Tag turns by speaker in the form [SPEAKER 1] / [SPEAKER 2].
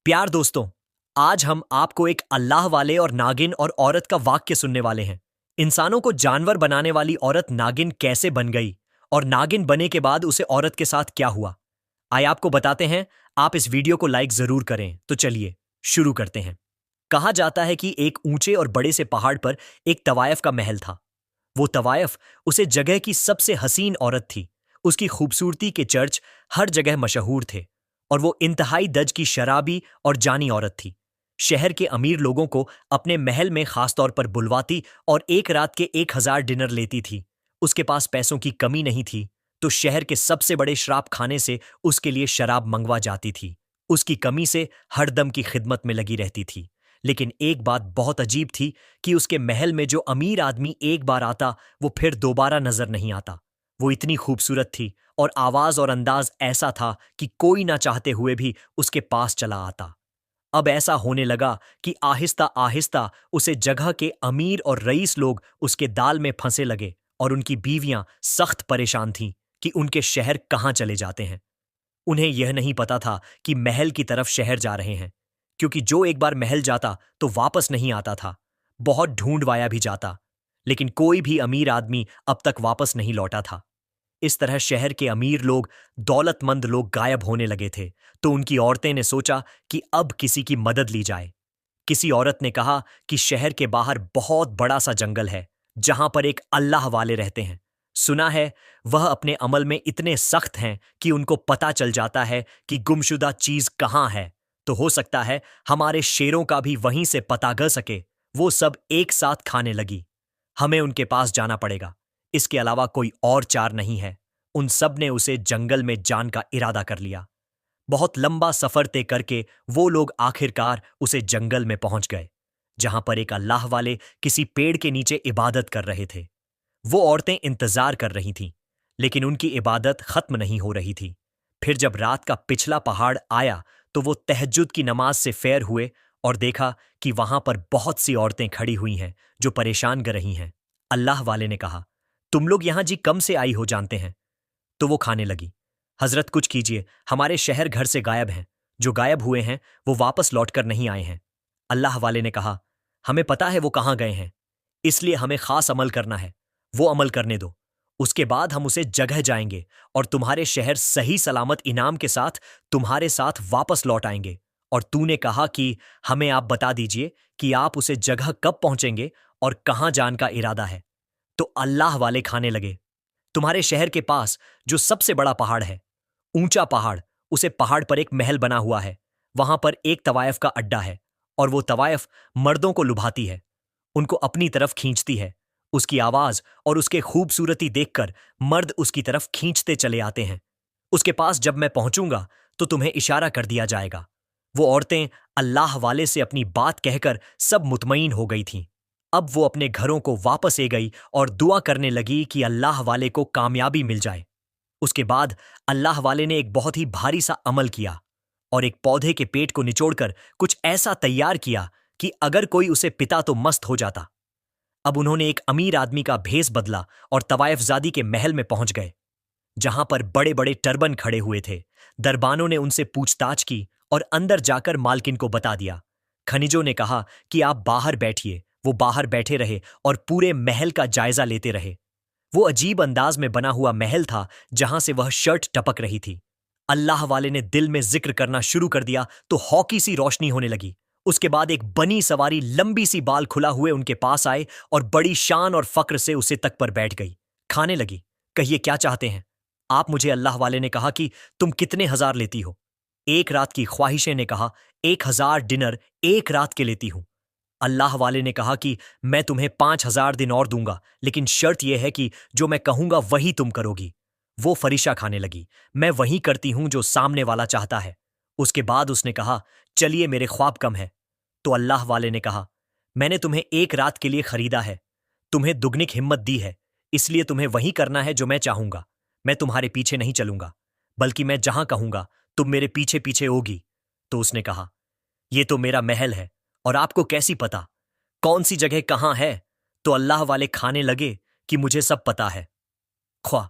[SPEAKER 1] प्यार दोस्तों, आज हम आपको एक अल्लाह वाले और नागिन और औरत का वाक्य सुनने वाले हैं। इंसानों को जानवर बनाने वाली औरत नागिन कैसे बन गई और नागिन बने के बाद उसे औरत के साथ क्या हुआ, आइए आपको बताते हैं। आप इस वीडियो को लाइक जरूर करें। तो चलिए शुरू करते हैं। कहा जाता है कि एक ऊंचे और बड़े से पहाड़ पर एक तवायफ का महल था। वो तवायफ उसे जगह की सबसे हसीन औरत थी। उसकी खूबसूरती के चर्च हर जगह मशहूर थे और वो इंतहाई दज की शराबी और जानी औरत थी। शहर के अमीर लोगों को अपने महल में खासतौर पर बुलवाती और एक रात के 1,000 डिनर लेती थी। उसके पास पैसों की कमी नहीं थी, तो शहर के सबसे बड़े शराब खाने से उसके लिए शराब मंगवा जाती थी। उसकी कमी से हरदम की खिदमत में लगी रहती थी। लेकिन एक बात बहुत अजीब थी कि उसके महल में जो अमीर आदमी एक बार आता वो फिर दोबारा नजर नहीं आता। वो इतनी खूबसूरत थी और आवाज और अंदाज ऐसा था कि कोई ना चाहते हुए भी उसके पास चला आता। अब ऐसा होने लगा कि आहिस्ता आहिस्ता उसे जगह के अमीर और रईस लोग उसके दाल में फंसे लगे और उनकी बीवियां सख्त परेशान थीं कि उनके शहर कहाँ चले जाते हैं। उन्हें यह नहीं पता था कि महल की तरफ शहर जा रहे हैं, क्योंकि जो एक बार महल जाता तो वापस नहीं आता था। बहुत ढूंढवाया भी जाता, लेकिन कोई भी अमीर आदमी अब तक वापस नहीं लौटा था। इस तरह शहर के अमीर लोग, दौलतमंद लोग गायब होने लगे थे। तो उनकी औरतें ने सोचा कि अब किसी की मदद ली जाए। किसी औरत ने कहा कि शहर के बाहर बहुत बड़ा सा जंगल है जहां पर एक अल्लाह वाले रहते हैं। सुना है वह अपने अमल में इतने सख्त हैं कि उनको पता चल जाता है कि गुमशुदा चीज कहां है। तो हो सकता है हमारे शेरों का भी वहीं से पता ग सके। वो सब एक साथ खाने लगी। हमें उनके पास जाना पड़ेगा, इसके अलावा कोई और चार नहीं है। उन सब ने उसे जंगल में जान का इरादा कर लिया। बहुत लंबा सफर तय करके वो लोग आखिरकार उसे जंगल में पहुंच गए, जहां पर एक अल्लाह वाले किसी पेड़ के नीचे इबादत कर रहे थे। वो औरतें इंतजार कर रही थीं, लेकिन उनकी इबादत खत्म नहीं हो रही थी। फिर जब रात का पिछला पहाड़ आया तो वो तहज्जुद की नमाज से फैर हुए और देखा कि वहां पर बहुत सी औरतें खड़ी हुई हैं जो परेशान कर रही हैं। अल्लाह वाले ने कहा, तुम लोग यहां जी कम से आई हो जानते हैं? तो वो खाने लगी, हजरत कुछ कीजिए, हमारे शहर घर से गायब हैं। जो गायब हुए हैं वो वापस लौटकर नहीं आए हैं। अल्लाह वाले ने कहा, हमें पता है वो कहाँ गए हैं, इसलिए हमें खास अमल करना है। वो अमल करने दो, उसके बाद हम उसे जगह जाएंगे और तुम्हारे शहर सही सलामत इनाम के साथ तुम्हारे साथ वापस लौट आएंगे। और तूने कहा कि हमें आप बता दीजिए कि आप उसे जगह कब पहुंचेंगे और कहां जान का इरादा है। तो अल्लाह वाले खाने लगे, तुम्हारे शहर के पास जो सबसे बड़ा पहाड़ है, ऊंचा पहाड़, उसे पहाड़ पर एक महल बना हुआ है। वहां पर एक तवायफ का अड्डा है और वो तवायफ मर्दों को लुभाती है, उनको अपनी तरफ खींचती है। उसकी आवाज और उसके खूबसूरती देखकर मर्द उसकी तरफ खींचते चले आते हैं। उसके पास जब मैं पहुंचूंगा तो तुम्हें इशारा कर दिया जाएगा। वो औरतें अल्लाह वाले से अपनी बात कहकर सब मुतमईन हो गई थीं। अब वो अपने घरों को वापस ए गई और दुआ करने लगी कि अल्लाह वाले को कामयाबी मिल जाए। उसके बाद अल्लाह वाले ने एक बहुत ही भारी सा अमल किया और एक पौधे के पेट को निचोड़कर कुछ ऐसा तैयार किया कि अगर कोई उसे पिता तो मस्त हो जाता। अब उन्होंने एक अमीर आदमी का भेस बदला और तवायफजादी के महल में पहुंच गए, जहां पर बड़े बड़े टर्बन खड़े हुए थे। दरबानों ने उनसे पूछताछ की और अंदर जाकर मालकिन को बता दिया। खनिजों ने कहा कि आप बाहर बैठिए। वो बाहर बैठे रहे और पूरे महल का जायजा लेते रहे। वो अजीब अंदाज में बना हुआ महल था जहां से वह शर्ट टपक रही थी। अल्लाह वाले ने दिल में जिक्र करना शुरू कर दिया तो हॉकी सी रोशनी होने लगी। उसके बाद एक बनी सवारी लंबी सी बाल खुला हुए उनके पास आए और बड़ी शान और फक्र से उसे तक पर बैठ गई। खाने लगी, कहिए क्या चाहते हैं आप मुझे? अल्लाह वाले ने कहा कि तुम कितने हजार लेती हो? एक रात की ख्वाहिशें ने कहा, 1,000 डिनर एक रात के लेती हूं। अल्लाह वाले ने कहा कि मैं तुम्हें 5,000 दिन और दूंगा, लेकिन शर्त यह है कि जो मैं कहूंगा वही तुम करोगी। वो फरिशा खाने लगी, मैं वही करती हूं जो सामने वाला चाहता है। उसके बाद उसने कहा, चलिए मेरे ख्वाब कम है। तो अल्लाह वाले ने कहा, मैंने तुम्हें एक रात के लिए खरीदा है, तुम्हें दुगनिक हिम्मत दी है, इसलिए तुम्हें वही करना है जो मैं चाहूंगा। मैं तुम्हारे पीछे नहीं चलूंगा, बल्कि मैं जहां कहूंगा तुम मेरे पीछे पीछे होगी। तो उसने कहा, ये तो मेरा महल है और आपको कैसी पता कौन सी जगह कहां है? तो अल्लाह वाले खाने लगे कि मुझे सब पता है। ख्वा